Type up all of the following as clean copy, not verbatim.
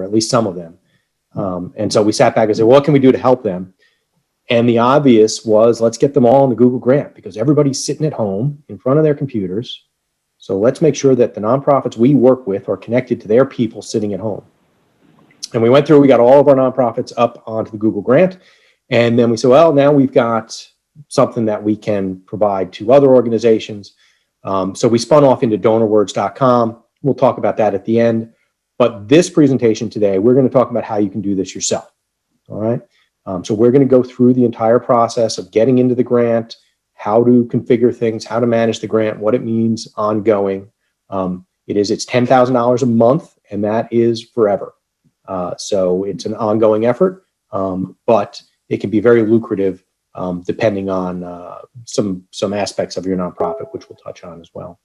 at least some of them. And so we sat back and said, what can we do to help them? And the obvious was, let's get them all in the Google grant, because everybody's sitting at home in front of their computers. So let's make sure that the nonprofits we work with are connected to their people sitting at home. And we went through, we got all of our nonprofits up onto the Google grant. And then we said, well, now we've got something that we can provide to other organizations. So we spun off into donorwords.com. We'll talk about that at the end. But this presentation today, we're going to talk about how you can do this yourself. All right. So we're going to go through the entire process of getting into the grant, how to configure things, how to manage the grant, what it means ongoing. It's $10,000 a month, and that is forever. So it's an ongoing effort, but it can be very lucrative depending on some aspects of your nonprofit, which we'll touch on as well.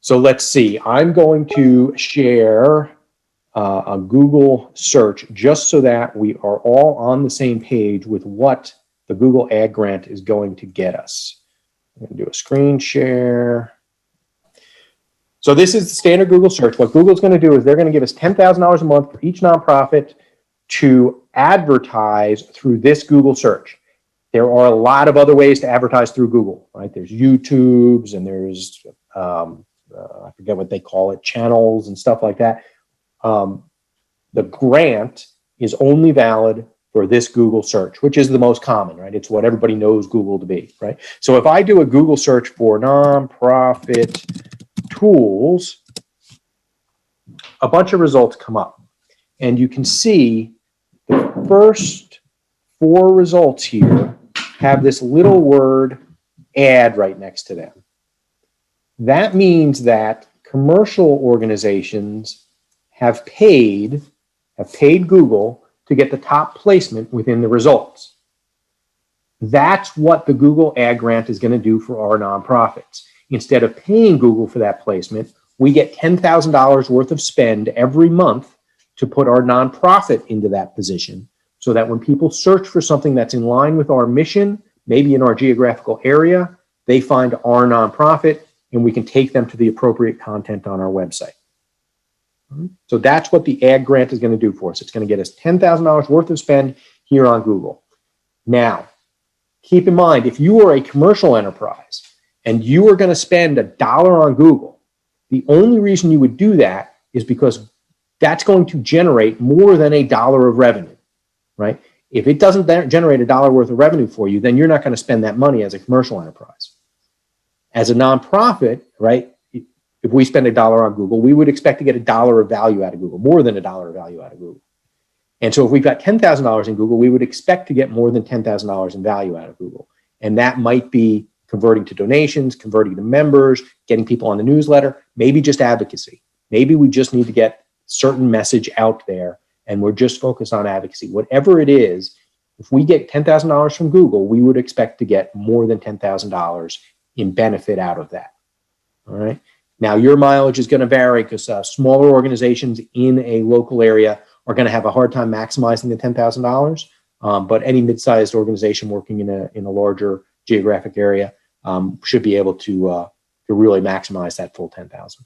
So let's see. I'm going to share a Google search just so that we are all on the same page with what the Google Ad Grant is going to get us. I'm going to do a screen share. So this is the standard Google search. What Google's going to do is they're going to give us $10,000 a month for each nonprofit to advertise through this Google search. There are a lot of other ways to advertise through Google, right? There's YouTubes and there's, I forget what they call it, channels and stuff like that. The grant is only valid for this Google search, which is the most common, right? It's what everybody knows Google to be, right? So if I do a Google search for nonprofit tools, a bunch of results come up. And you can see the first 4 results here have this little word ad right next to them. That means that commercial organizations have paid Google to get the top placement within the results. That's what the Google Ad Grant is going to do for our nonprofits. Instead of paying Google for that placement, we get $10,000 worth of spend every month to put our nonprofit into that position, so that when people search for something that's in line with our mission, maybe in our geographical area, they find our nonprofit and we can take them to the appropriate content on our website. So that's what the Ad Grant is going to do for us. It's going to get us $10,000 worth of spend here on Google. Now, keep in mind, if you are a commercial enterprise and you are going to spend $1 on Google, the only reason you would do that is because that's going to generate more than $1 of revenue, right? If it doesn't generate $1 worth of revenue for you, then you're not going to spend that money as a commercial enterprise. As a nonprofit, right, if we spend $1 on Google, we would expect to get $1 of value out of Google, more than $1 of value out of Google. And so if we've got $10,000 in Google, we would expect to get more than $10,000 in value out of Google. And that might be converting to donations, converting to members, getting people on the newsletter, maybe just advocacy. Maybe we just need to get certain message out there and we're just focused on advocacy. Whatever it is, if we get $10,000 from Google, we would expect to get more than $10,000 in benefit out of that. All right. Now, your mileage is going to vary because smaller organizations in a local area are going to have a hard time maximizing the $10,000. But any mid-sized organization working in a larger geographic area should be able to really maximize that full $10,000.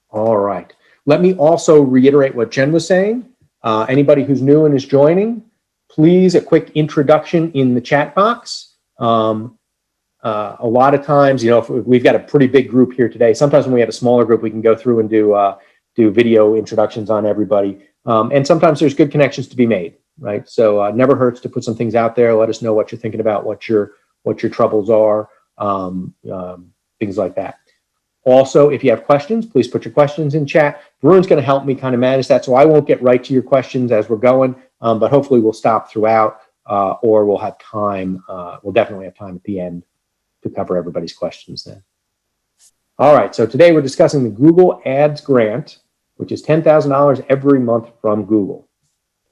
All right. Let me also reiterate what Jen was saying. Anybody who's new and is joining, please, a quick introduction in the chat box. A lot of times, if we've got a pretty big group here today, sometimes when we have a smaller group, we can go through and do video introductions on everybody. And sometimes there's good connections to be made, right? So it never hurts to put some things out there. Let us know what you're thinking about, what your troubles are, things like that. Also, if you have questions, please put your questions in chat. Varun's going to help me kind of manage that, so I won't get right to your questions as we're going, but hopefully we'll stop throughout, or we'll have time. We'll definitely have time at the end to cover everybody's questions then. All right, so today we're discussing the Google Ads Grant, which is $10,000 every month from Google.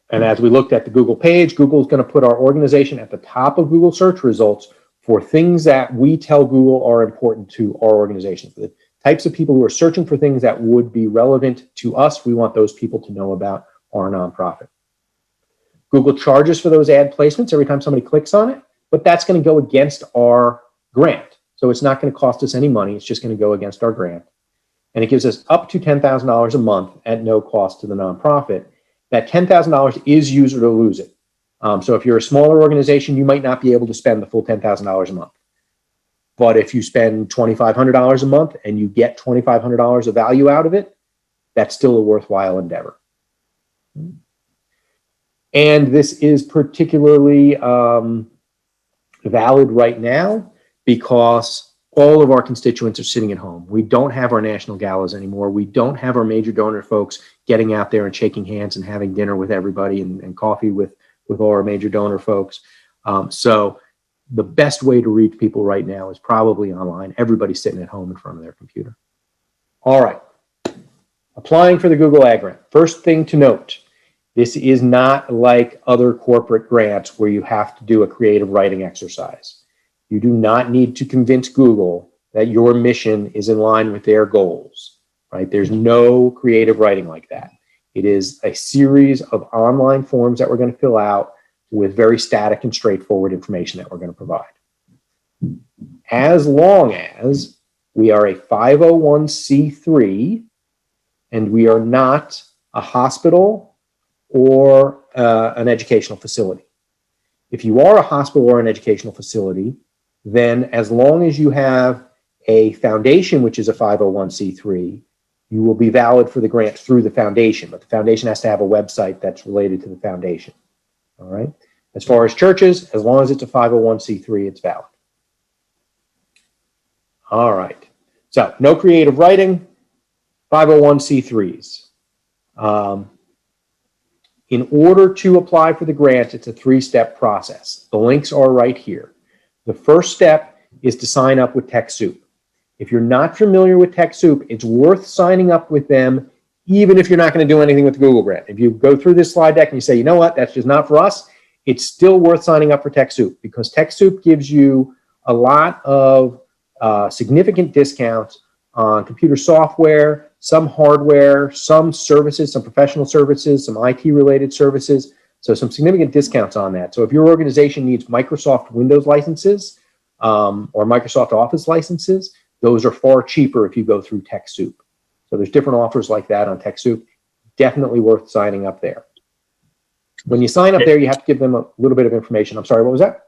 And as we looked at the Google page, Google is going to put our organization at the top of Google search results for things that we tell Google are important to our organization. The types of people who are searching for things that would be relevant to us, we want those people to know about our nonprofit. Google charges for those ad placements every time somebody clicks on it, but that's going to go against our grant. So it's not going to cost us any money. It's just going to go against our grant. and it gives us up to $10,000 a month at no cost to the nonprofit. That $10,000 is use it or lose it. So if you're a smaller organization, you might not be able to spend the full $10,000 a month. But if you spend $2,500 a month and you get $2,500 of value out of it, that's still a worthwhile endeavor. And this is particularly valid right now because all of our constituents are sitting at home. We don't have our national galas anymore. We don't have our major donor folks getting out there and shaking hands and having dinner with everybody and coffee with all our major donor folks. So the best way to reach people right now is probably online. Everybody's sitting at home in front of their computer. All right. Applying for the Google Ag Grant. First thing to note, this is not like other corporate grants where you have to do a creative writing exercise. You do not need to convince Google that your mission is in line with their goals, right? There's no creative writing like that. It is a series of online forms that we're going to fill out with very static and straightforward information that we're going to provide. As long as we are a 501c3 and we are not a hospital or an educational facility. If you are a hospital or an educational facility, then as long as you have a foundation, which is a 501c3, you will be valid for the grant through the foundation, but the foundation has to have a website that's related to the foundation. All right. As far as churches, as long as it's a 501c3, it's valid. All right. So no creative writing, 501c3s. In order to apply for the grant, it's a 3-step process. The links are right here. The first step is to sign up with TechSoup. If you're not familiar with TechSoup, it's worth signing up with them, even if you're not going to do anything with the Google grant. If you go through this slide deck and you say, you know what, that's just not for us, it's still worth signing up for TechSoup because TechSoup gives you a lot of significant discounts on computer software, some hardware, some services, some professional services, some IT-related services. So some significant discounts on that. So if your organization needs Microsoft Windows licenses or Microsoft Office licenses, those are far cheaper if you go through TechSoup. So there's different offers like that on TechSoup. Definitely worth signing up there. When you sign up there, you have to give them a little bit of information. I'm sorry, what was that?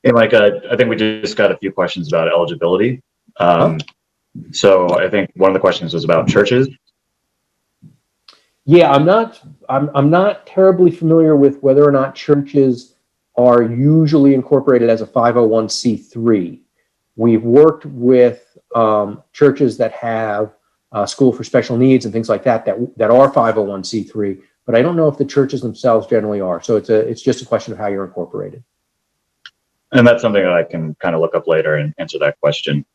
Hey, Mike, I think we just got a few questions about eligibility. So I think one of the questions was about churches. Yeah, I'm not terribly familiar with whether or not churches are usually incorporated as a 501c3. We've worked with churches that have school for special needs and things like that are 501c3, but I don't know if the churches themselves generally are. So it's just a question of how you're incorporated. And that's something that I can kind of look up later and answer that question.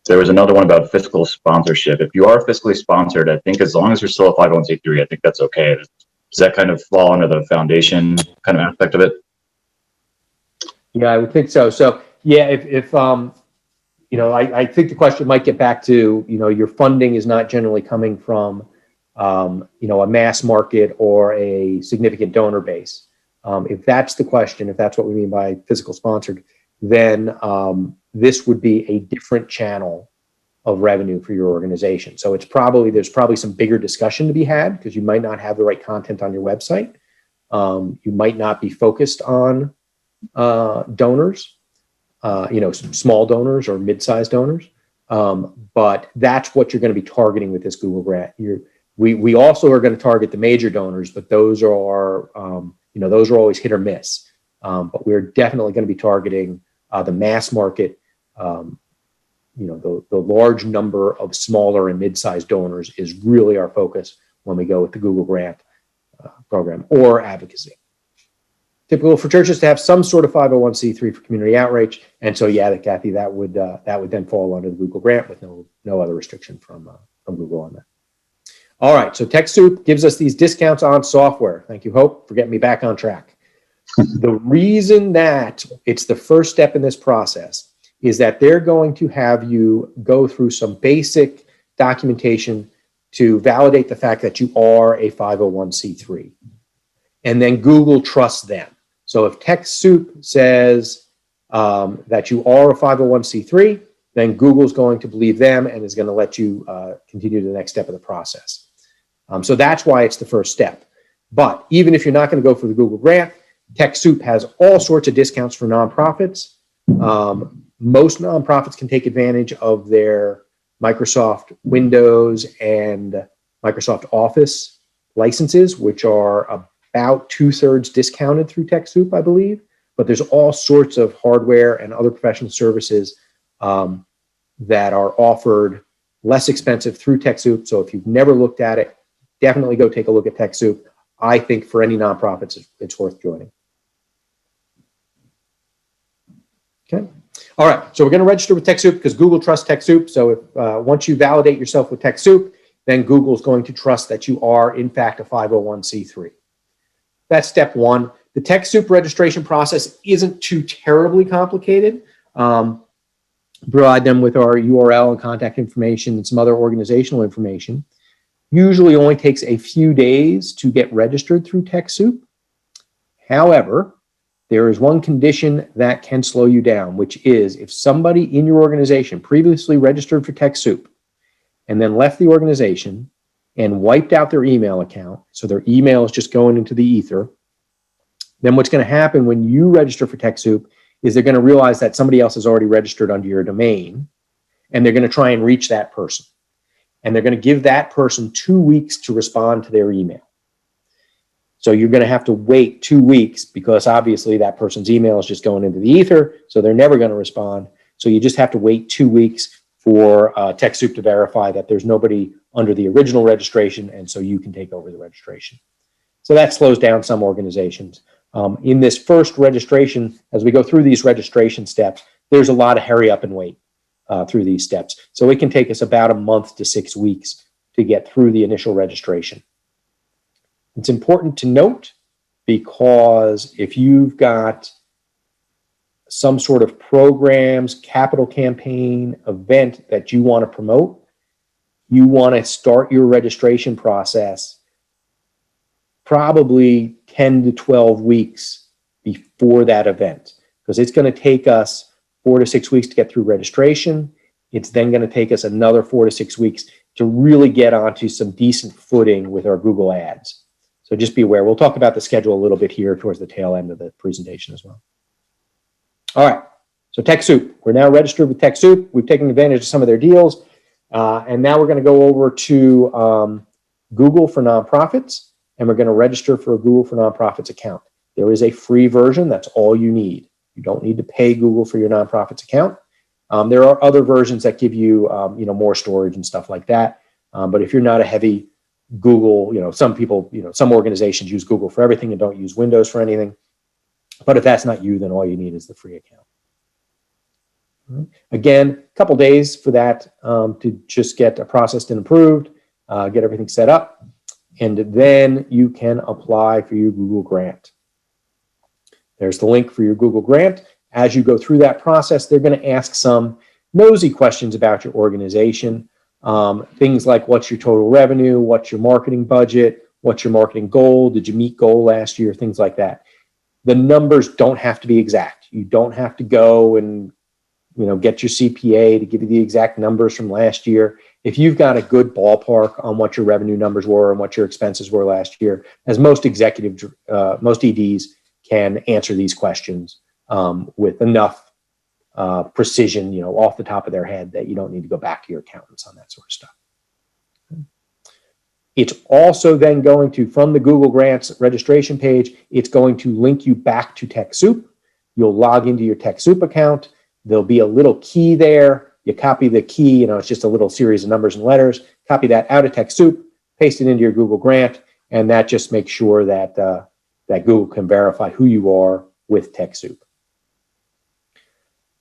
There was another one about fiscal sponsorship. If you are fiscally sponsored, I think as long as you're still a 501c3, I think that's okay. Does that kind of fall under the foundation kind of aspect of it? Yeah, I would think so. So yeah, if I think the question might get back to, your funding is not generally coming from, a mass market or a significant donor base. If that's the question, if that's what we mean by fiscal sponsored, then this would be a different channel of revenue for your organization. So there's probably some bigger discussion to be had because you might not have the right content on your website. You might not be focused on donors, small donors or mid-sized donors. But that's what you're going to be targeting with this Google grant. We also are going to target the major donors, but those are always hit or miss. But we're definitely going to be targeting the mass market. The large number of smaller and mid-sized donors is really our focus when we go with the Google grant program or advocacy. Typical for churches to have some sort of 501c3 for community outreach, and so Kathy, that would then fall under the Google grant with no other restriction from Google on that. All right, so TechSoup gives us these discounts on software. Thank you, Hope, for getting me back on track. The reason that it's the first step in this process is that they're going to have you go through some basic documentation to validate the fact that you are a 501c3. And then Google trusts them. So if TechSoup says that you are a 501c3, then Google's going to believe them and is going to let you continue to the next step of the process. So that's why it's the first step. But even if you're not going to go for the Google grant, TechSoup has all sorts of discounts for nonprofits. Most nonprofits can take advantage of their Microsoft Windows and Microsoft Office licenses, which are about 2/3 discounted through TechSoup, I believe. But there's all sorts of hardware and other professional services that are offered less expensive through TechSoup. So if you've never looked at it, definitely go take a look at TechSoup. I think for any nonprofits, it's worth joining. Okay. All right. So we're going to register with TechSoup because Google trusts TechSoup. So if once you validate yourself with TechSoup, then Google is going to trust that you are, in fact, a 501c3. That's step one. The TechSoup registration process isn't too terribly complicated. Provide them with our URL and contact information and some other organizational information. Usually only takes a few days to get registered through TechSoup. However, there is one condition that can slow you down, which is if somebody in your organization previously registered for TechSoup and then left the organization and wiped out their email account, so their email is just going into the ether, then what's going to happen when you register for TechSoup is they're going to realize that somebody else has already registered under your domain, and they're going to try and reach that person. And they're going to give that person 2 weeks to respond to their email. So you're going to have to wait 2 weeks because obviously that person's email is just going into the ether, so they're never going to respond. So you just have to wait 2 weeks for TechSoup to verify that there's nobody under the original registration, and so you can take over the registration. So that slows down some organizations. In this first registration, as we go through these registration steps, there's a lot of hurry up and wait through these steps. So it can take us about a month to 6 weeks to get through the initial registration. It's important to note because if you've got some sort of programs, capital campaign, event that you want to promote, you want to start your registration process probably 10 to 12 weeks before that event, because it's going to take us 4 to 6 weeks to get through registration. It's then going to take us another 4 to 6 weeks to really get onto some decent footing with our Google ads. So just be aware. We'll talk about the schedule a little bit here towards the tail end of the presentation as well. All right. So TechSoup. We're now registered with TechSoup. We've taken advantage of some of their deals. And now we're going to go over to Google for Nonprofits, and we're going to register for a Google for Nonprofits account. There is a free version. That's all you need. You don't need to pay Google for your nonprofits account. There are other versions that give you, more storage and stuff like that. But if you're not a heavy Google, some people, some organizations use Google for everything and don't use Windows for anything. But if that's not you, then all you need is the free account. Again, a couple days for that to just get processed and approved, get everything set up, and then you can apply for your Google grant. There's the link for your Google grant. As you go through that process, they're going to ask some nosy questions about your organization. Things like what's your total revenue, what's your marketing budget, what's your marketing goal, did you meet goal last year, things like that. The numbers don't have to be exact. You don't have to go and get your CPA to give you the exact numbers from last year. If you've got a good ballpark on what your revenue numbers were and what your expenses were last year, as most most EDs can answer these questions with enough precision, off the top of their head that you don't need to go back to your accountants on that sort of stuff. It's also then going to, from the Google Grants registration page, it's going to link you back to TechSoup. You'll log into your TechSoup account. There'll be a little key there. You copy the key, it's just a little series of numbers and letters. Copy that out of TechSoup, paste it into your Google Grant, and that just makes sure that that Google can verify who you are with TechSoup.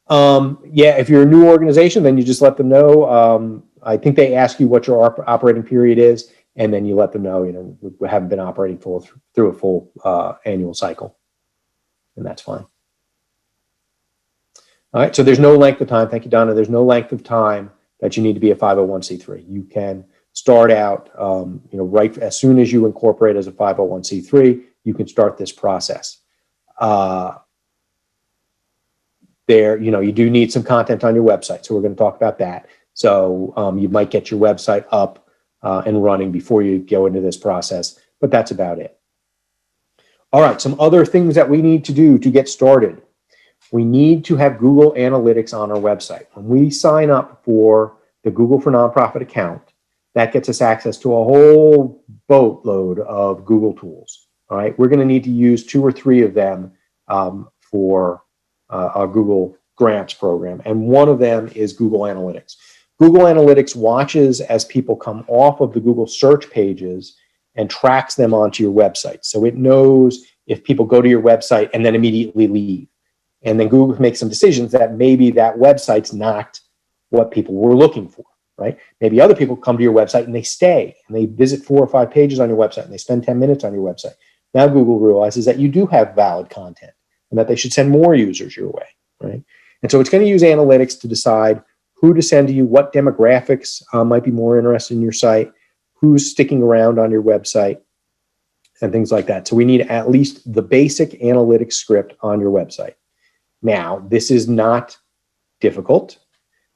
If you're a new organization, then you just let them know. I think they ask you what your operating period is, and then you let them know, we haven't been operating through a full annual cycle, and that's fine. All right, so there's no length of time. Thank you, Donna. There's no length of time that you need to be a 501c3. You can start out, right as soon as you incorporate as a 501c3, you can start this process. there, you do need some content on your website. So we're going to talk about that. So you might get your website up and running before you go into this process, but that's about it. All right, some other things that we need to do to get started. We need to have Google Analytics on our website. When we sign up for the Google for Nonprofit account, that gets us access to a whole boatload of Google tools. All right, we're going to need to use 2 or 3 of them for our Google Grants program, and one of them is Google Analytics. Google Analytics watches as people come off of the Google search pages and tracks them onto your website. So it knows if people go to your website and then immediately leave. And then Google can make some decisions that maybe that website's not what people were looking for, right? Maybe other people come to your website and they stay and they visit 4 or 5 pages on your website and they spend 10 minutes on your website. Now Google realizes that you do have valid content and that they should send more users your way, right? And so it's going to use analytics to decide who to send to you, what demographics might be more interested in your site, who's sticking around on your website, and things like that. So we need at least the basic analytics script on your website. Now, this is not difficult.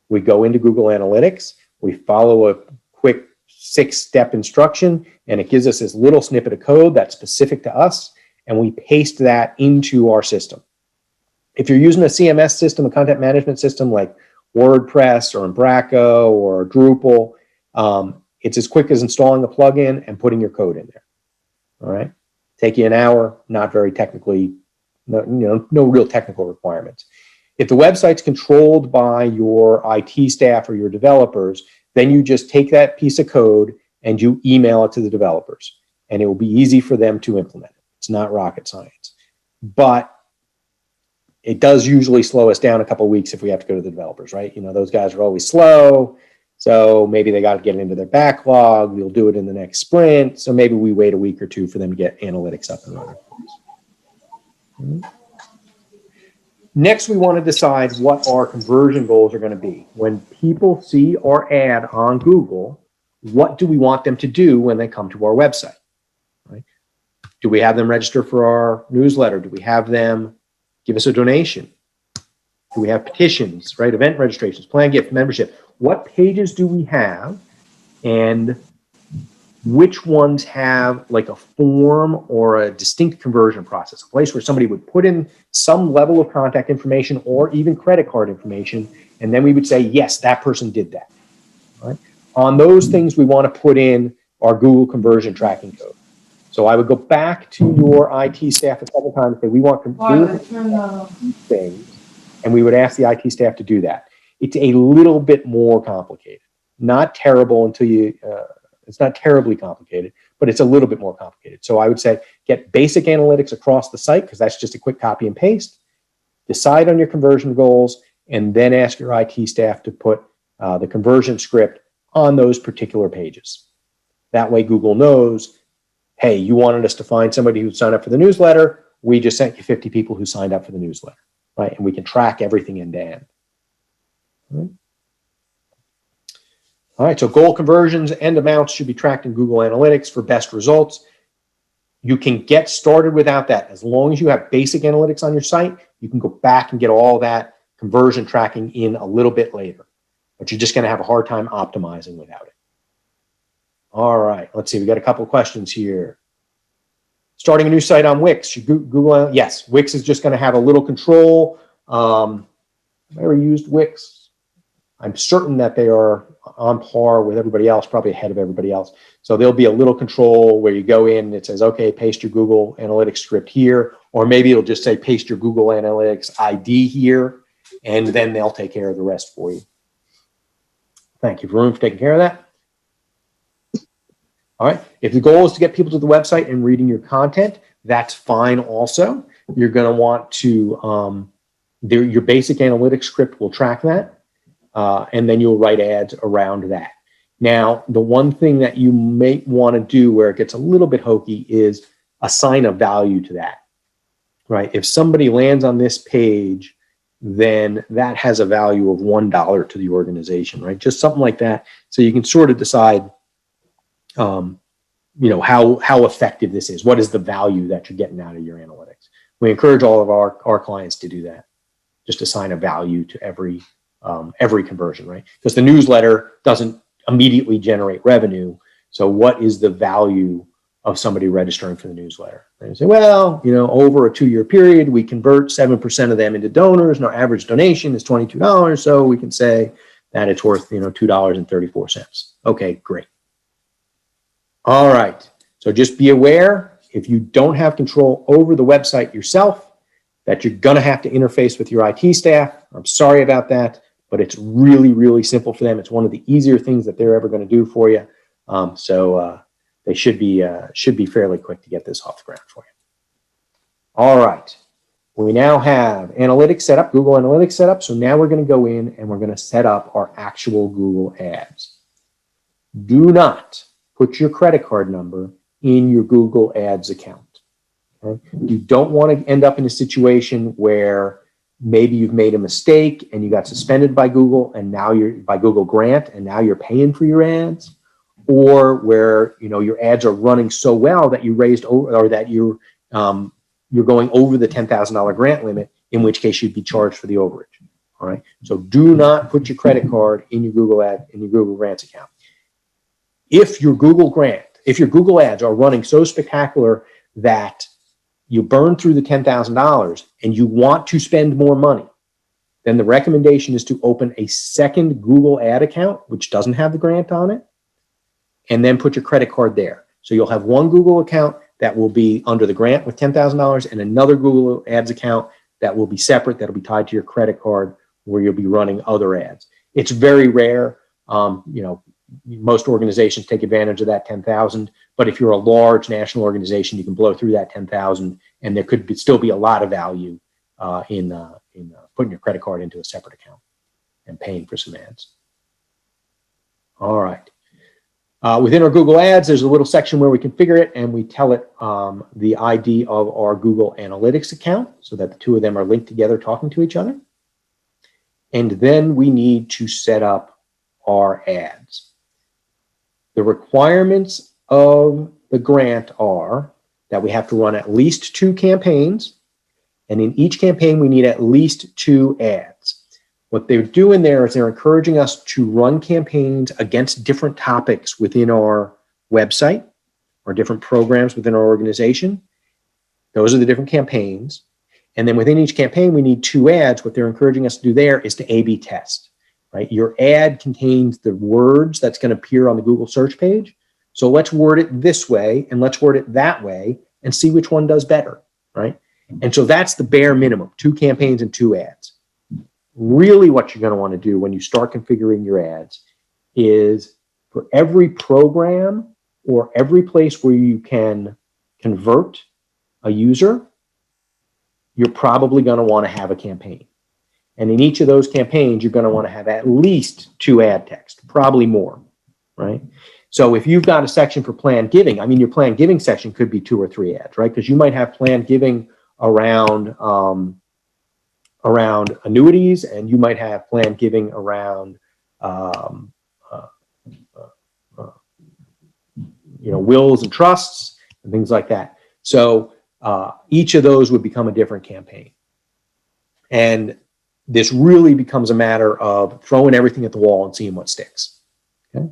We go into Google Analytics, we follow a quick 6-step instruction, and it gives us this little snippet of code that's specific to us, and we paste that into our system. If you're using a CMS system, a content management system like WordPress or Embraco or Drupal, it's as quick as installing a plugin and putting your code in there. All right, take you an hour, not very technically, no real technical requirements. If the website's controlled by your IT staff or your developers, then you just take that piece of code and you email it to the developers, and it will be easy for them to implement it. It's not rocket science, but it does usually slow us down a couple of weeks if we have to go to the developers, right? Those guys are always slow. So maybe they got to get into their backlog. We'll do it in the next sprint. So maybe we wait a week or 2 for them to get analytics up and running. Next, we want to decide what our conversion goals are going to be. When people see our ad on Google, what do we want them to do when they come to our website? Right? Do we have them register for our newsletter? Do we have them give us a donation? Do we have petitions, right? Event registrations, plan gift, membership. What pages do we have, and which ones have like a form or a distinct conversion process, a place where somebody would put in some level of contact information or even credit card information, and then we would say, yes, that person did that. Right? On those things, we want to put in our Google conversion tracking code. So I would go back to your IT staff a couple times and say, we want things, and we would ask the IT staff to do that. It's a little bit more complicated. Not terrible until you, it's not terribly complicated, but it's a little bit more complicated. So I would say get basic analytics across the site, because that's just a quick copy and paste. Decide on your conversion goals, and then ask your IT staff to put the conversion script on those particular pages. That way Google knows, hey, you wanted us to find somebody who signed up for the newsletter. We just sent you 50 people who signed up for the newsletter, right? And we can track everything end to end. All right, so goal conversions and amounts should be tracked in Google Analytics for best results. You can get started without that. As long as you have basic analytics on your site, you can go back and get all that conversion tracking in a little bit later, but you're just going to have a hard time optimizing without it. All right, let's see. We got a couple of questions here. Starting a new site on Wix. Should Google, yes, Wix is just going to have a little control. I've never used Wix. I'm certain that they are on par with everybody else, probably ahead of everybody else. So there'll be a little control where you go in and it says, okay, paste your Google Analytics script here, or maybe it'll just say paste your Google Analytics ID here, and then they'll take care of the rest for you. Thank you, Varun, for taking care of that. All right, if the goal is to get people to the website and reading your content, that's fine also. You're going to want to, your basic analytics script will track that. And then you'll write ads around that. Now, the one thing that you may want to do where it gets a little bit hokey is assign a value to that, right? If somebody lands on this page, then that has a value of $1 to the organization, right? Just something like that. So you can sort of decide, how effective this is. What is the value that you're getting out of your analytics? We encourage all of our clients to do that. just assign a value to every conversion, right? Because the newsletter doesn't immediately generate revenue. So what is the value of somebody registering for the newsletter? And you say, well, over a 2-year period, we convert 7% of them into donors, and our average donation is $22. So we can say that it's worth, $2.34. Okay, great. All right. So just be aware, if you don't have control over the website yourself, that you're going to have to interface with your IT staff. I'm sorry about that, but it's really, really simple for them. It's one of the easier things that they're ever going to do for you. So they should be fairly quick to get this off the ground for you. All right. We now have analytics set up, Google Analytics set up. So now we're going to go in and we're going to set up our actual Google Ads. Do not put your credit card number in your Google Ads account. Okay? You don't want to end up in a situation where maybe you've made a mistake and you got suspended by Google and now by Google Grant and now you're paying for your ads, or where your ads are running so well that you raised over, or that you're going over the $10,000 grant limit, in which case you'd be charged for the overage. All right. So do not put your credit card in your Google Grants account. If your Google Ads are running so spectacular that you burn through the $10,000 and you want to spend more money, then the recommendation is to open a second Google Ad account, which doesn't have the grant on it, and then put your credit card there. So you'll have one Google account that will be under the grant with $10,000 and another Google Ads account that will be separate, that'll be tied to your credit card, where you'll be running other ads. It's very rare. Most organizations take advantage of that 10,000, but if you're a large national organization, you can blow through that 10,000, and there could still be a lot of value in putting your credit card into a separate account and paying for some ads. All right. Within our Google Ads, there's a little section where we configure it, and we tell it the ID of our Google Analytics account so that the two of them are linked together talking to each other. And then we need to set up our ads. The requirements of the grant are that we have to run at least 2 campaigns, and in each campaign we need at least 2 ads. What they're doing there is they're encouraging us to run campaigns against different topics within our website or different programs within our organization. Those are the different campaigns. And then within each campaign, we need 2 ads. What they're encouraging us to do there is to A/B test, right? Your ad contains the words that's going to appear on the Google search page. So let's word it this way and let's word it that way and see which one does better, right? And so that's the bare minimum, 2 campaigns and 2 ads. Really what you're going to want to do when you start configuring your ads is, for every program or every place where you can convert a user, you're probably going to want to have a campaign. And in each of those campaigns, you're going to want to have at least 2 ad text, probably more, right? So if you've got a section for planned giving, your planned giving section could be 2 or 3 ads, right? Because you might have planned giving around annuities, and you might have planned giving around wills and trusts and things like that. So each of those would become a different campaign. And this really becomes a matter of throwing everything at the wall and seeing what sticks. Okay.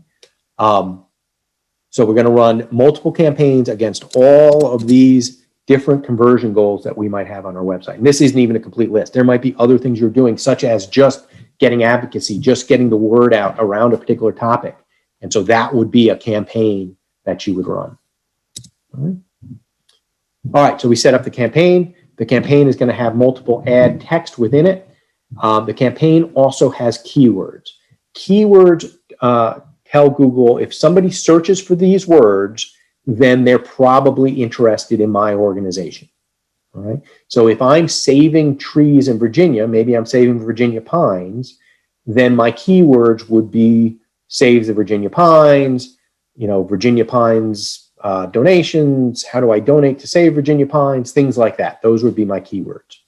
So we're going to run multiple campaigns against all of these different conversion goals that we might have on our website. And this isn't even a complete list. There might be other things you're doing, such as just getting advocacy, just getting the word out around a particular topic. And so that would be a campaign that you would run. All right, so we set up the campaign. The campaign is going to have multiple ad text within it. The campaign also has keywords. Keywords tell Google, if somebody searches for these words, then they're probably interested in my organization. All right. So if I'm saving trees in Virginia, maybe I'm saving Virginia pines, then my keywords would be save the Virginia pines, Virginia pines donations, how do I donate to save Virginia pines, things like that. Those would be my keywords.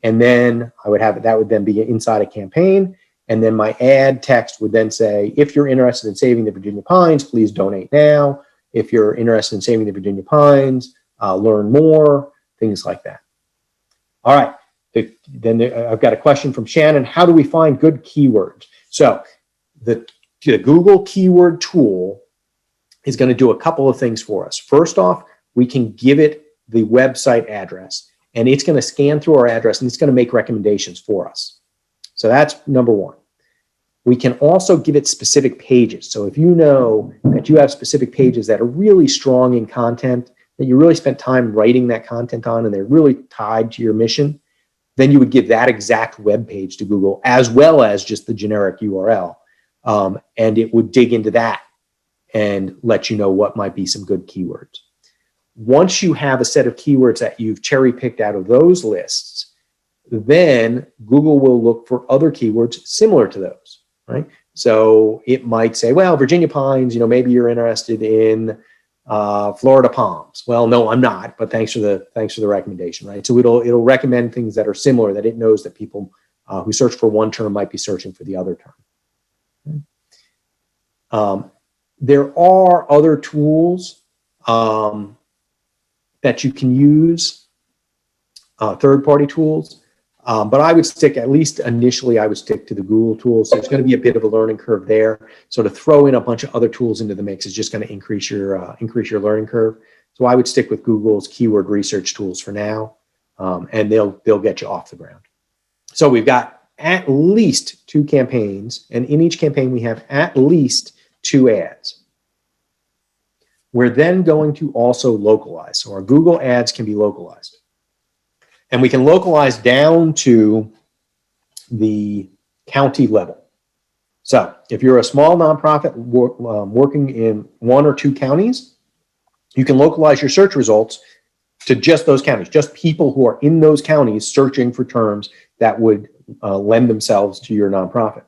And then that would then be inside a campaign. And then my ad text would then say, if you're interested in saving the Virginia pines, please donate now. If you're interested in saving the Virginia pines, learn more, things like that. All right. I've got a question from Shannon. How do we find good keywords? So the Google keyword tool is going to do a couple of things for us. First off, we can give it the website address, and it's going to scan through our address and it's going to make recommendations for us. So that's number one. We can also give it specific pages. So if you know that you have specific pages that are really strong in content, that you really spent time writing that content on, and they're really tied to your mission, then you would give that exact web page to Google, as well as just the generic URL. And it would dig into that and let you know what might be some good keywords. Once you have a set of keywords that you've cherry picked out of those lists, then Google will look for other keywords similar to those, right? So it might say, well, Virginia pines, maybe you're interested in Florida palms. Well, no, I'm not, but thanks for the recommendation, right? So it'll recommend things that are similar, that it knows that people who search for one term might be searching for the other term. There are other tools that you can use, third-party tools, but I would stick, at least initially, I would stick to the Google tools. So there's going to be a bit of a learning curve there. So to throw in a bunch of other tools into the mix is just going to increase your learning curve. So I would stick with Google's keyword research tools for now, and they'll get you off the ground. So we've got at least 2 campaigns, and in each campaign we have at least 2 ads. We're then going to also localize. So our Google ads can be localized. And we can localize down to the county level. So if you're a small nonprofit working in 1 or 2 counties, you can localize your search results to just those counties, just people who are in those counties searching for terms that would lend themselves to your nonprofit.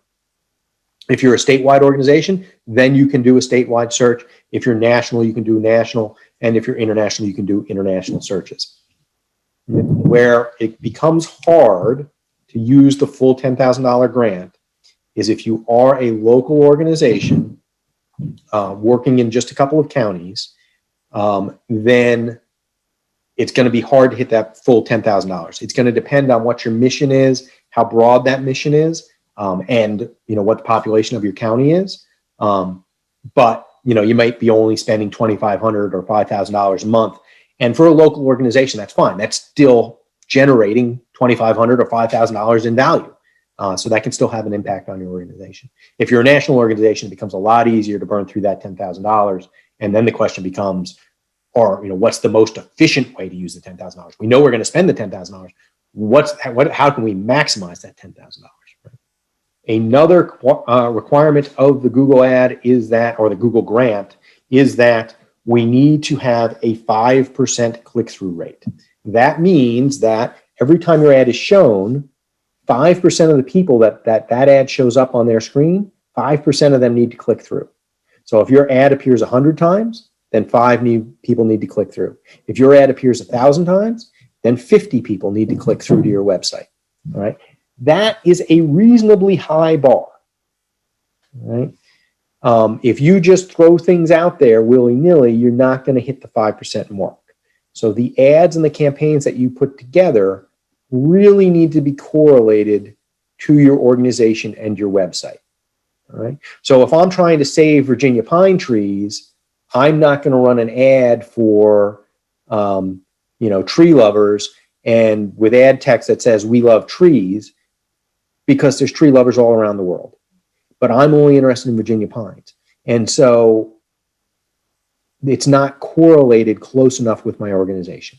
If you're a statewide organization, then you can do a statewide search. If you're national, you can do national. And if you're international, you can do international searches. Where it becomes hard to use the full $10,000 grant is if you are a local organization working in just a couple of counties, then it's going to be hard to hit that full $10,000. It's going to depend on what your mission is, how broad that mission is, and what the population of your county is. But you might be only spending $2,500 or $5,000 a month. And for a local organization, that's fine. That's still generating $2,500 or $5,000 in value. So that can still have an impact on your organization. If you're a national organization, it becomes a lot easier to burn through that $10,000. And then the question becomes, what's the most efficient way to use the $10,000? We know we're going to spend the $10,000. How can we maximize that $10,000? Right? Another requirement of the Google ad is that, or the Google grant, is that we need to have a 5% click-through rate. That means that every time your ad is shown, 5% of the people that ad shows up on their screen, 5% of them need to click through. So if your ad appears 100 times, then 5 people need to click through. If your ad appears 1,000 times, then 50 people need to click through to your website. All right. That is a reasonably high bar. All right. If you just throw things out there willy-nilly, you're not going to hit the 5% mark. So the ads and the campaigns that you put together really need to be correlated to your organization and your website. All right. So if I'm trying to save Virginia pine trees, I'm not going to run an ad for, tree lovers and with ad text that says "We love trees," because there's tree lovers all around the world. But I'm only interested in Virginia pines. And so it's not correlated close enough with my organization,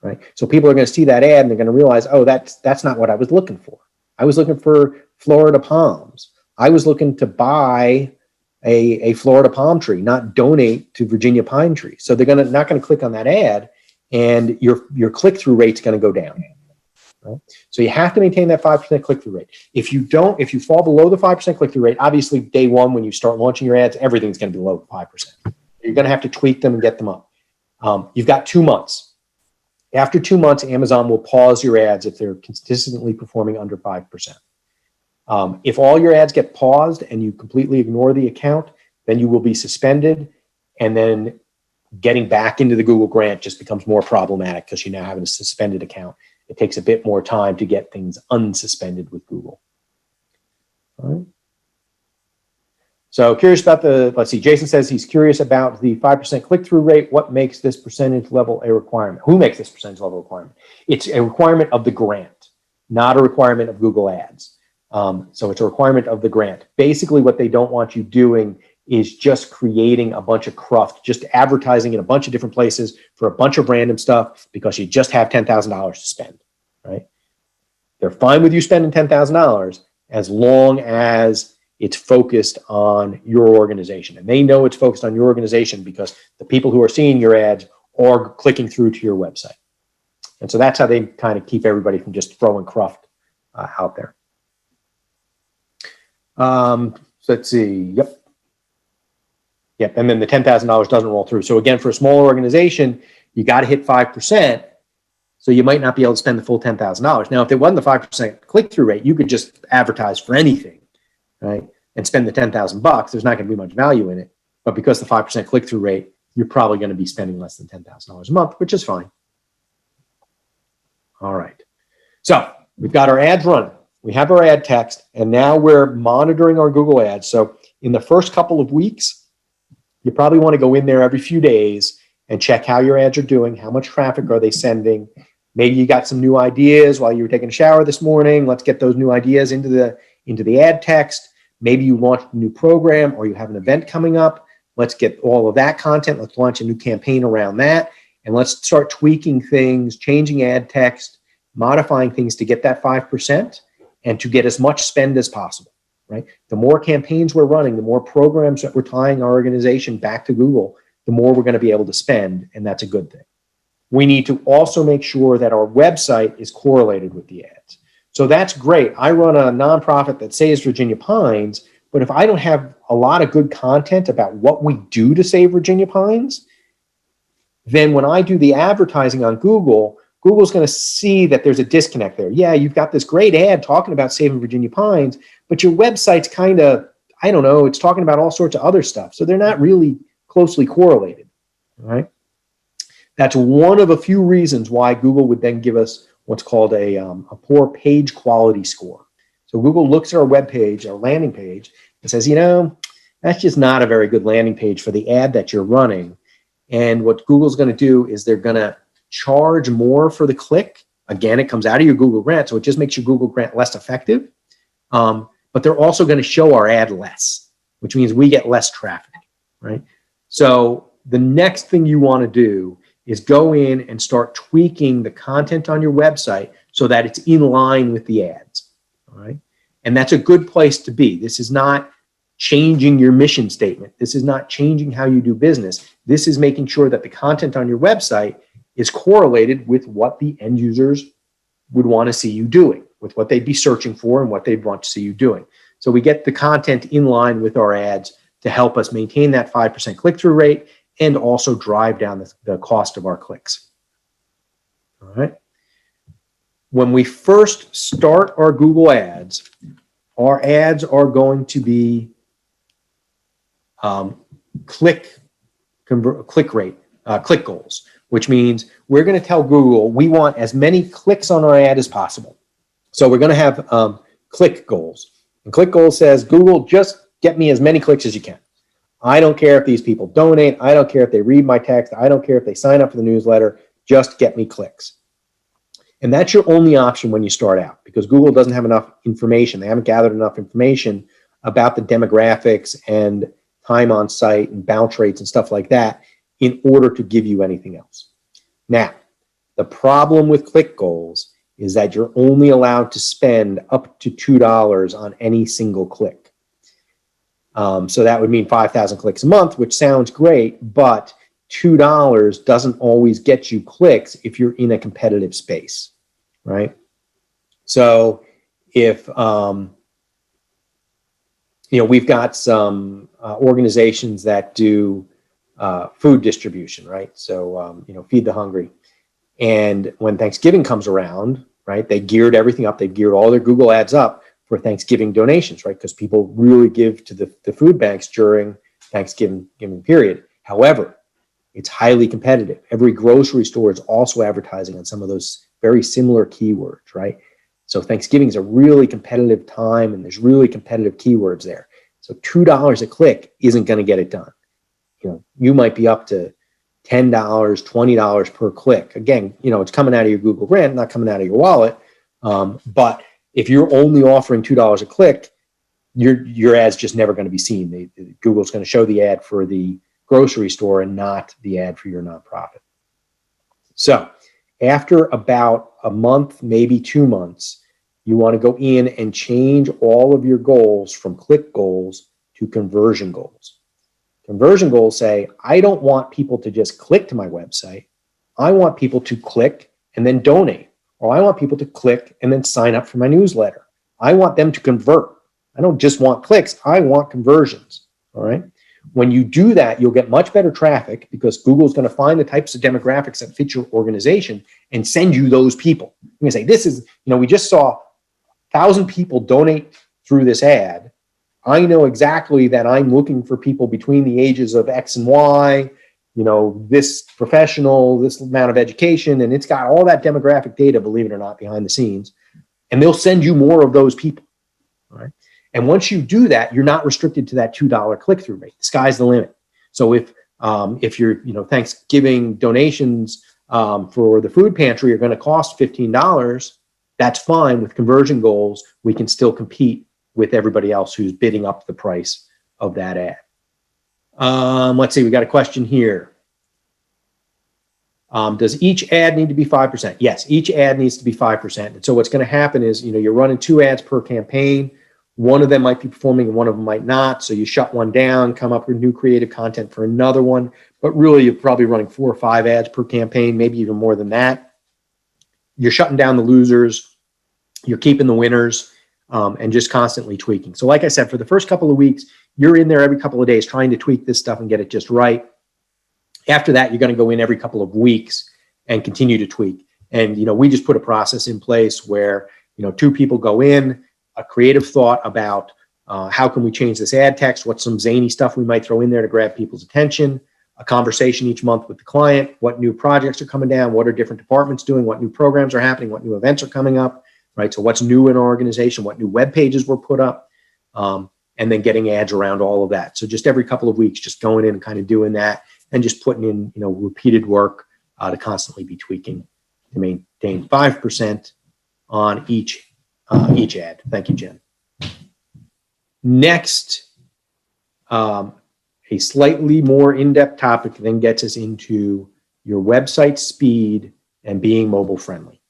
right? So people are going to see that ad and they're going to realize, oh, that's not what I was looking for. I was looking for Florida palms. I was looking to buy a Florida palm tree, not donate to Virginia pine trees. So they're not going to click on that ad, and your click-through rate's going to go down. Right? So you have to maintain that 5% click-through rate. If you fall below the 5% click-through rate, obviously day one when you start launching your ads, everything's going to be below 5%. You're going to have to tweak them and get them up. You've got 2 months. After 2 months, Amazon will pause your ads if they're consistently performing under 5%. If all your ads get paused and you completely ignore the account, then you will be suspended, and then getting back into the Google grant just becomes more problematic because you now have a suspended account. it takes a bit more time to get things unsuspended with Google. All right. So curious about let's see, Jason says he's curious about the 5% click-through rate. What makes this percentage level a requirement? Who makes this percentage level requirement? It's a requirement of the grant, not a requirement of Google Ads. So it's a requirement of the grant. Basically, what they don't want you doing is just creating a bunch of cruft, just advertising in a bunch of different places for a bunch of random stuff because you just have $10,000 to spend, right? They're fine with you spending $10,000 as long as it's focused on your organization. And they know it's focused on your organization because the people who are seeing your ads are clicking through to your website. And so that's how they kind of keep everybody from just throwing cruft out there. So let's see. Yep. And then the $10,000 doesn't roll through. So again, for a smaller organization, you got to hit 5%. So you might not be able to spend the full $10,000. Now, if it wasn't the 5% click-through rate, you could just advertise for anything, right? And spend the $10,000. There's not going to be much value in it. But because the 5% click-through rate, you're probably going to be spending less than $10,000 a month, which is fine. All right. So we've got our ads running. We have our ad text, and now we're monitoring our Google ads. So in the first couple of weeks, you probably want to go in there every few days and check how your ads are doing, how much traffic are they sending. Maybe you got some new ideas while you were taking a shower this morning. Let's get those new ideas into the ad text. Maybe you launched a new program or you have an event coming up. Let's get all of that content. Let's launch a new campaign around that. And let's start tweaking things, changing ad text, modifying things to get that 5% and to get as much spend as possible, right? The more campaigns we're running, the more programs that we're tying our organization back to Google, the more we're going to be able to spend, and that's a good thing. We need to also make sure that our website is correlated with the ads. So that's great. I run a nonprofit that saves Virginia Pines, but if I don't have a lot of good content about what we do to save Virginia Pines, then when I do the advertising on Google, Google's going to see that there's a disconnect there. Yeah, you've got this great ad talking about saving Virginia Pines, but your website's kind of, I don't know, it's talking about all sorts of other stuff. So they're not really closely correlated, all right? That's one of a few reasons why Google would then give us what's called a poor page quality score. So Google looks at our web page, our landing page, and says, you know, that's just not a very good landing page for the ad that you're running. And what Google's going to do is they're going to charge more for the click. Again, it comes out of your Google grant, so it just makes your Google grant less effective. But they're also going to show our ad less, which means we get less traffic, right? So the next thing you want to do is go in and start tweaking the content on your website so that it's in line with the ads, all right? And that's a good place to be. This is not changing your mission statement. This is not changing how you do business. This is making sure that the content on your website is correlated with what the end users would want to see you doing, with what they'd be searching for and what they'd want to see you doing. So we get the content in line with our ads to help us maintain that 5% click-through rate and also drive down the cost of our clicks. All right. When we first start our Google ads, our ads are going to be click goals, which means we're going to tell Google we want as many clicks on our ad as possible. So we're going to have click goals. And click goals says, Google, just get me as many clicks as you can. I don't care if these people donate. I don't care if they read my text. I don't care if they sign up for the newsletter. Just get me clicks. And that's your only option when you start out because Google doesn't have enough information. They haven't gathered enough information about the demographics and time on site and bounce rates and stuff like that in order to give you anything else. Now, the problem with click goals is that you're only allowed to spend up to $2 on any single click. So that would mean 5,000 clicks a month, which sounds great, but $2 doesn't always get you clicks if you're in a competitive space, right? So if, we've got some organizations that do food distribution, right? So, Feed the Hungry. And when Thanksgiving comes around, right, they geared everything up. They geared all their Google ads up for Thanksgiving donations, right? Because people really give to the food banks during Thanksgiving period. However, it's highly competitive. Every grocery store is also advertising on some of those very similar keywords, right? So Thanksgiving is a really competitive time and there's really competitive keywords there. So $2 a click isn't going to get it done. You might be up to $10, $20 per click. Again, it's coming out of your Google grant, not coming out of your wallet. But if you're only offering $2 a click, your ad's just never going to be seen. Google's going to show the ad for the grocery store and not the ad for your nonprofit. So after about a month, maybe 2 months, you want to go in and change all of your goals from click goals to conversion goals. Conversion goals say, I don't want people to just click to my website. I want people to click and then donate. Or I want people to click and then sign up for my newsletter. I want them to convert. I don't just want clicks. I want conversions. All right. When you do that, you'll get much better traffic because Google's going to find the types of demographics that fit your organization and send you those people. You're going to say, this is, we just saw 1,000 people donate through this ad. I know exactly that I'm looking for people between the ages of X and Y, this professional, this amount of education, and it's got all that demographic data, believe it or not, behind the scenes. And they'll send you more of those people. All right. And once you do that, you're not restricted to that $2 click-through rate. The sky's the limit. So if your Thanksgiving donations for the food pantry are going to cost $15, that's fine. With conversion goals, we can still compete with everybody else who's bidding up the price of that ad. Let's see, we got a question here. Does each ad need to be 5%? Yes, each ad needs to be 5%. And so what's going to happen is, you're running 2 ads per campaign. One of them might be performing and one of them might not. So you shut one down, come up with new creative content for another one. But really, you're probably running 4 or 5 ads per campaign, maybe even more than that. You're shutting down the losers. You're keeping the winners and just constantly tweaking. So like I said, for the first couple of weeks, you're in there every couple of days trying to tweak this stuff and get it just right. After that, you're going to go in every couple of weeks and continue to tweak. And, we just put a process in place where, 2 people go in, a creative thought about how can we change this ad text, what's some zany stuff we might throw in there to grab people's attention, a conversation each month with the client, what new projects are coming down, what are different departments doing, what new programs are happening, what new events are coming up, right? So what's new in our organization, what new web pages were put up, and then getting ads around all of that. So just every couple of weeks, just going in and kind of doing that and just putting in, repeated work to constantly be tweaking to maintain 5% on each ad. Thank you, Jen. Next, a slightly more in-depth topic then gets us into your website speed and being mobile friendly.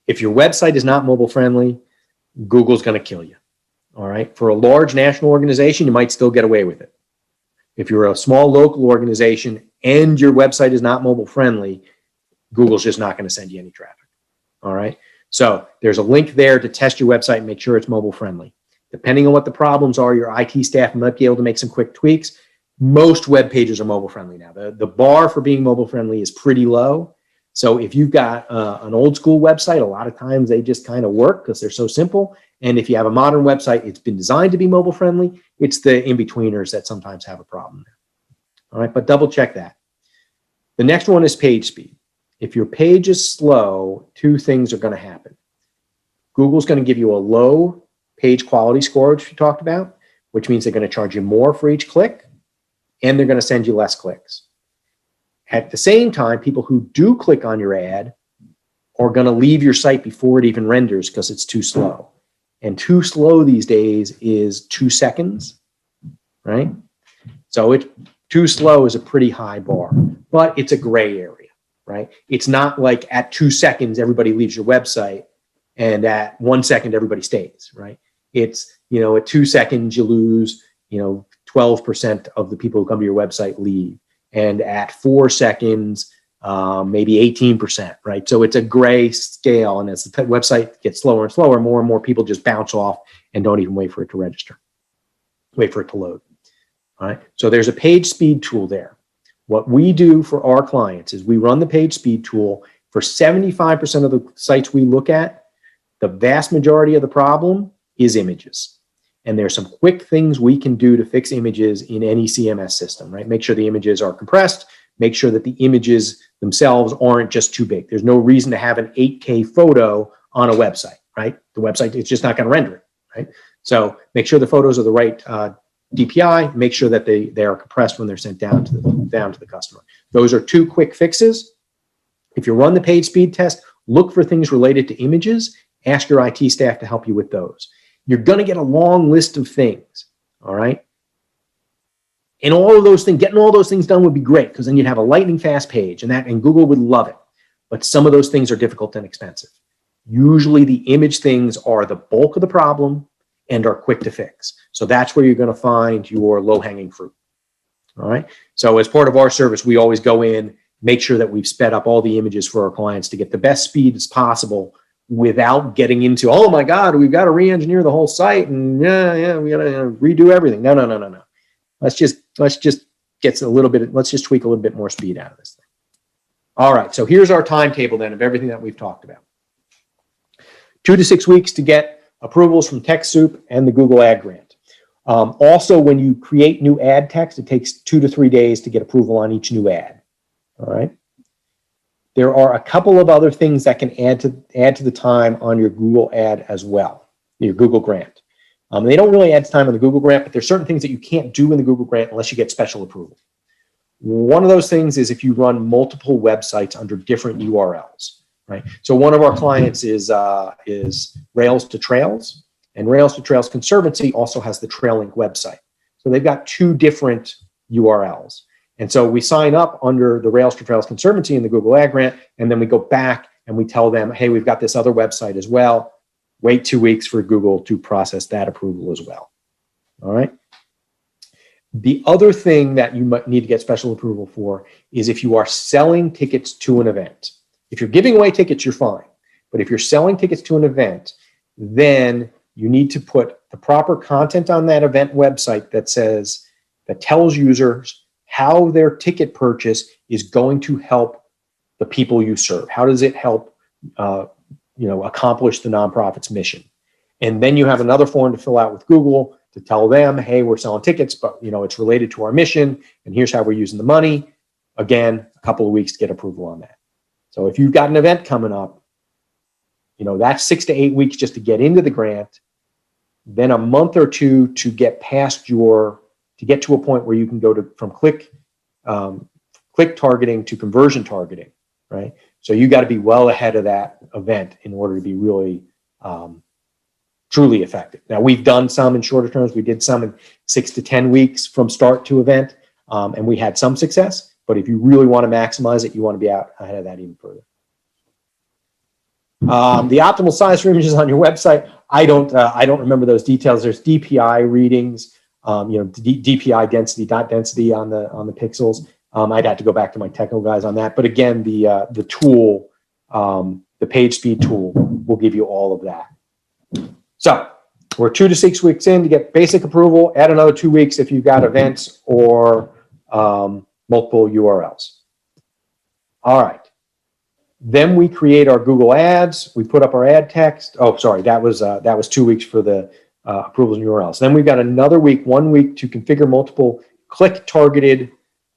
If your website is not mobile friendly, Google's going to kill you. All right. For a large national organization, you might still get away with it. If you're a small local organization and your website is not mobile friendly, Google's just not going to send you any traffic. All right. So there's a link there to test your website and make sure it's mobile friendly. Depending on what the problems are, your IT staff might be able to make some quick tweaks. Most web pages are mobile friendly now. The bar for being mobile friendly is pretty low. So if you've got an old school website, a lot of times they just kind of work because they're so simple. And if you have a modern website, it's been designed to be mobile friendly. It's the in-betweeners that sometimes have a problem there. All right, but double check that. The next one is page speed. If your page is slow, 2 things are going to happen. Google's going to give you a low page quality score, which we talked about, which means they're going to charge you more for each click, and they're going to send you less clicks. At the same time, people who do click on your ad are going to leave your site before it even renders because it's too slow. And too slow these days is 2 seconds, right? So too slow is a pretty high bar, but it's a gray area, right? It's not like at 2 seconds, everybody leaves your website and at 1 second, everybody stays, right? It's, at 2 seconds, you lose, 12% of the people who come to your website leave. And at 4 seconds, maybe 18%, right? So it's a gray scale. And as the website gets slower and slower, more and more people just bounce off and don't even wait for it to register, wait for it to load. All right. So there's a page speed tool there. What we do for our clients is we run the page speed tool for 75% of the sites we look at. The vast majority of the problem is images. And there's some quick things we can do to fix images in any CMS system, right? Make sure the images are compressed, make sure that the images themselves aren't just too big. There's no reason to have an 8K photo on a website, right? The website is just not going to render it, right? So make sure the photos are the right DPI. Make sure that they are compressed when they're sent down to the customer. Those are 2 quick fixes. If you run the page speed test, look for things related to images. Ask your IT staff to help you with those. You're going to get a long list of things, all right? And all of those things, getting all those things done would be great, because then you'd have a lightning fast page, and Google would love it. But some of those things are difficult and expensive. Usually the image things are the bulk of the problem and are quick to fix. So that's where you're going to find your low-hanging fruit. All right. So as part of our service, we always go in, make sure that we've sped up all the images for our clients to get the best speed as possible without getting into, oh my God, we've got to re-engineer the whole site, and we got to redo everything. No. Let's just get a little bit, let's just tweak a little bit more speed out of this thing. All right. So here's our timetable then of everything that we've talked about. 2 to 6 weeks to get approvals from TechSoup and the Google Ad Grant. Also, when you create new ad text, it takes 2 to 3 days to get approval on each new ad. All right. There are a couple of other things that can add to the time on your Google ad as well, your Google Grant. They don't really add time on the Google Grant, but there's certain things that you can't do in the Google Grant unless you get special approval. One of those things is if you run multiple websites under different URLs, right? So one of our clients is Rails to Trails, and Rails to Trails Conservancy also has the TrailLink website. So they've got 2 different URLs. And so we sign up under the Rails to Trails Conservancy in the Google Ad Grant, and then we go back and we tell them, hey, we've got this other website as well. Wait 2 weeks for Google to process that approval as well. All right. The other thing that you might need to get special approval for is if you are selling tickets to an event. If you're giving away tickets, you're fine. But if you're selling tickets to an event, then you need to put the proper content on that event website that tells users how their ticket purchase is going to help the people you serve. How does it help accomplish the nonprofit's mission? And then you have another form to fill out with Google to tell them, hey, we're selling tickets, but it's related to our mission, and here's how we're using the money. Again, a couple of weeks to get approval on that. So if you've got an event coming up, that's 6 to 8 weeks just to get into the grant, then a month or 2 to get past to get to a point where you can go from click targeting to conversion targeting, right? So you got to be well ahead of that event in order to be really truly effective. Now, we've done some in shorter terms. We did some in 6 to 10 weeks from start to event, and we had some success. But if you really want to maximize it, you want to be out ahead of that even further. The optimal size for images on your website, I don't remember those details. There's DPI readings, DPI density, dot density on the pixels. I'd have to go back to my technical guys on that. But again, the tool, the page speed tool, will give you all of that. So we're 2 to 6 weeks in to get basic approval. Add another 2 weeks if you've got events or multiple URLs. All right. Then we create our Google ads. We put up our ad text. Oh, sorry, that was 2 weeks for the approvals and URLs. Then we've got another week, 1 week to configure multiple click-targeted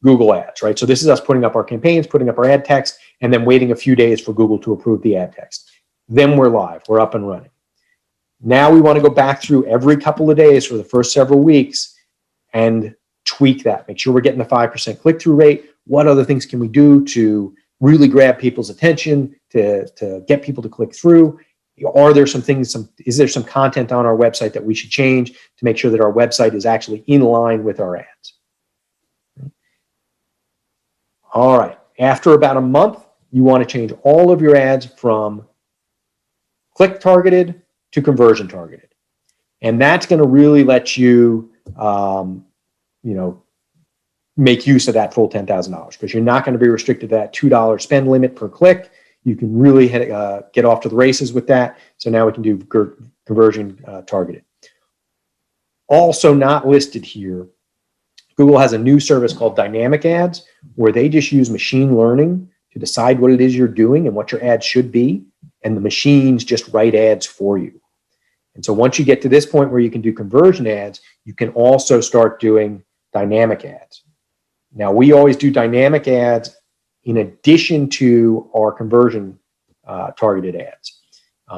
Google ads, right? So this is us putting up our campaigns, putting up our ad text, and then waiting a few days for Google to approve the ad text. Then we're live. We're up and running. Now we want to go back through every couple of days for the first several weeks and tweak that. Make sure we're getting the 5% click-through rate. What other things can we do to really grab people's attention, to get people to click through? Are there some things, is there some content on our website that we should change to make sure that our website is actually in line with our ads? All right. After about a month, you want to change all of your ads from click targeted to conversion targeted. And that's going to really let you, make use of that full $10,000, because you're not going to be restricted to that $2 spend limit per click. You can really get off to the races with that. So now we can do conversion targeted. Also not listed here, Google has a new service called Dynamic Ads, where they just use machine learning to decide what it is you're doing and what your ad should be, and the machines just write ads for you. And so once you get to this point where you can do conversion ads, you can also start doing dynamic ads. Now, we always do dynamic ads in addition to our conversion targeted ads.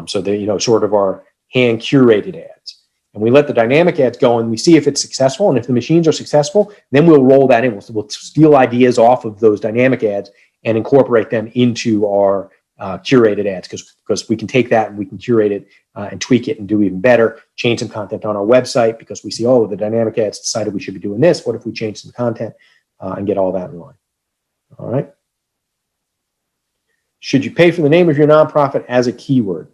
So they, sort of our hand curated ads. And we let the dynamic ads go and we see if it's successful. And if the machines are successful, then we'll roll that in. We'll steal ideas off of those dynamic ads and incorporate them into our curated ads, because we can take that and we can curate it and tweak it and do even better, change some content on our website because we see, oh, the dynamic ads decided we should be doing this. What if we change some content and get all that in line? All right. Should you pay for the name of your nonprofit as a keyword?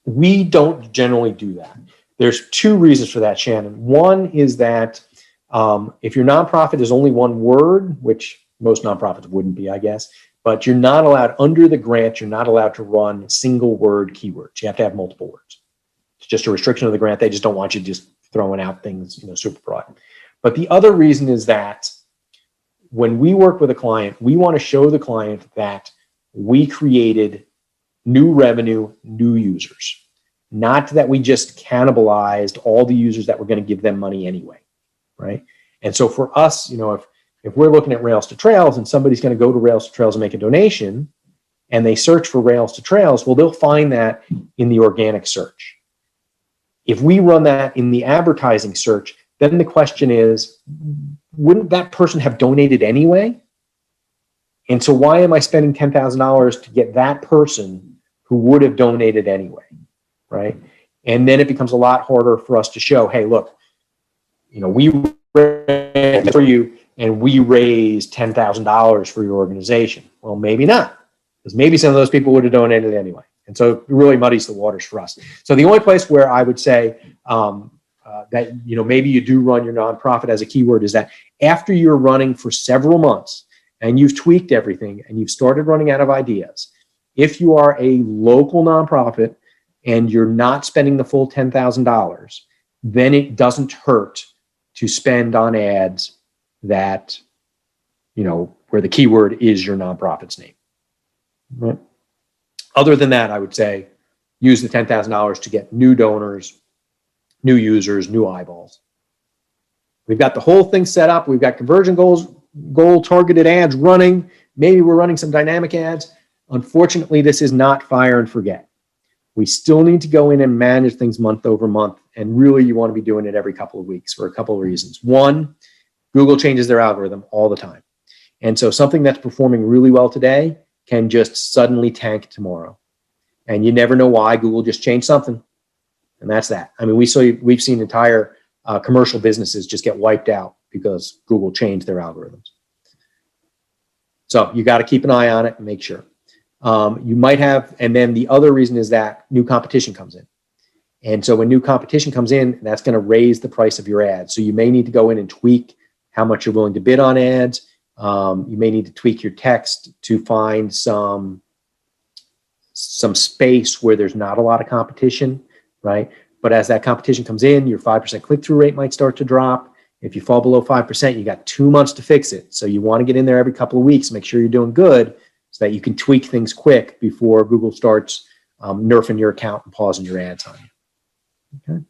We don't generally do that. There's two reasons for that, Shannon. One is that if your nonprofit is only one word, which most nonprofits wouldn't be, I guess, but you're not allowed, under the grant, you're not allowed to run single word keywords. You have to have multiple words. It's just a restriction of the grant. They just don't want you just throwing out things, super broad. But the other reason is that when we work with a client, we want to show the client that we created new revenue, new users. Not that we just cannibalized all the users that were going to give them money anyway, right? And so for us, if we're looking at Rails to Trails and somebody's going to go to Rails to Trails and make a donation and they search for Rails to Trails, well, they'll find that in the organic search. If we run that in the advertising search, then the question is, wouldn't that person have donated anyway? And so why am I spending $10,000 to get that person who would have donated anyway, right? And then it becomes a lot harder for us to show, hey, look, we ran for you and we raised $10,000 for your organization. Well, maybe not, because maybe some of those people would have donated anyway. And so it really muddies the waters for us. So the only place where I would say that, maybe you do run your nonprofit as a keyword is that after you're running for several months and you've tweaked everything and you've started running out of ideas, if you are a local nonprofit and you're not spending the full $10,000, then it doesn't hurt to spend on ads that, where the keyword is your nonprofit's name. Right? Other than that, I would say use the $10,000 to get new donors, new users, new eyeballs. We've got the whole thing set up. We've got conversion goal targeted ads running. Maybe we're running some dynamic ads. Unfortunately, this is not fire and forget. We still need to go in and manage things month over month. And really, you want to be doing it every couple of weeks for a couple of reasons. One, Google changes their algorithm all the time. And so something that's performing really well today can just suddenly tank tomorrow. And you never know why. Google just changed something. And that's that. I mean, we've seen entire commercial businesses just get wiped out because Google changed their algorithms. So you got to keep an eye on it and make sure. You might have, and then the other reason is that new competition comes in. And so when new competition comes in, that's going to raise the price of your ads. So you may need to go in and tweak how much you're willing to bid on ads. You may need to tweak your text to find some space where there's not a lot of competition, right? But as that competition comes in, your 5% click-through rate might start to drop. If you fall below 5%, you got 2 months to fix it. So you want to get in there every couple of weeks, make sure you're doing good so that you can tweak things quick before Google starts nerfing your account and pausing your ads on you. Okay.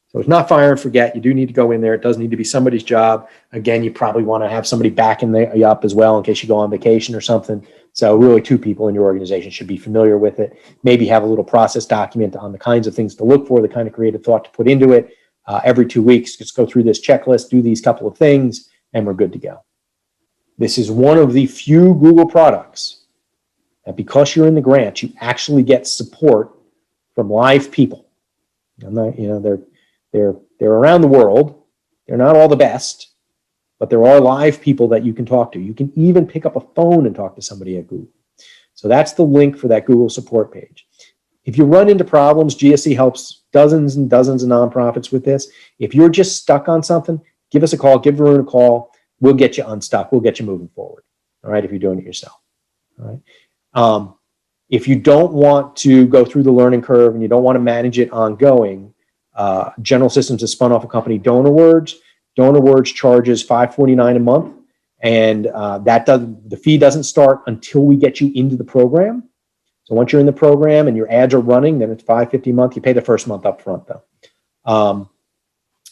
So it's not fire and forget. You do need to go in there. It does need to be somebody's job. Again, you probably want to have somebody backing you up as well in case you go on vacation or something. So really 2 people in your organization should be familiar with it. Maybe have a little process document on the kinds of things to look for, the kind of creative thought to put into it. Every 2 weeks, just go through this checklist, do these couple of things, and we're good to go. This is one of the few Google products that because you're in the grant, you actually get support from live people. I'm not, they're around the world. They're not all the best, but there are live people that you can talk to. You can even pick up a phone and talk to somebody at Google. So that's the link for that Google support page. If you run into problems, GSC helps dozens and dozens of nonprofits with this. If you're just stuck on something, give us a call, give Varun a call. We'll get you unstuck. We'll get you moving forward. All right, if you're doing it yourself. All right. If you don't want to go through the learning curve and you don't want to manage it ongoing, General Systems has spun off a company, DonorWords. DonorWords charges $5.49 a month, and the fee doesn't start until we get you into the program. So once you're in the program and your ads are running, then it's $5.50 a month. You pay the first month up front, though.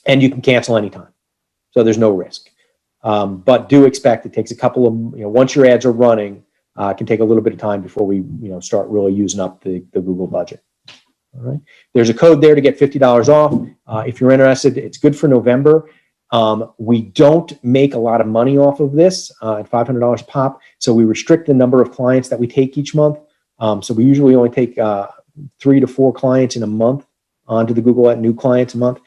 And you can cancel anytime. So there's no risk. But do expect it takes a couple of, once your ads are running, it can take a little bit of time before we, start really using up the Google budget. All right. There's a code there to get $50 off. If you're interested, it's good for November. We don't make a lot of money off of this at $500 a pop. So we restrict the number of clients that we take each month. So we usually only take 3 to 4 clients in a month onto the Google new clients a month.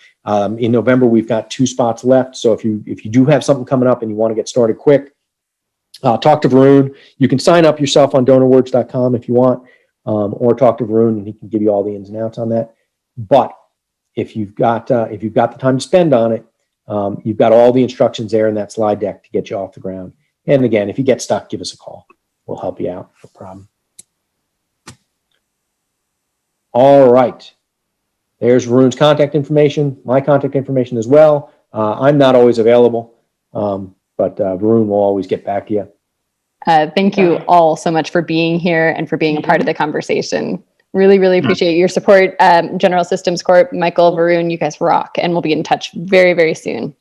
In November, we've got 2 spots left. So if you do have something coming up and you want to get started quick, talk to Varun. You can sign up yourself on donorworks.com if you want, or talk to Varun and he can give you all the ins and outs on that. But if you've got the time to spend on it, you've got all the instructions there in that slide deck to get you off the ground. And again, if you get stuck, give us a call. We'll help you out. No problem. All right. There's Varun's contact information, my contact information as well. I'm not always available, but Varun will always get back to you. Thank you all so much for being here and for being a part of the conversation. Really, really appreciate your support. General Systems Corp, Michael, Varun, you guys rock, and we'll be in touch very, very soon.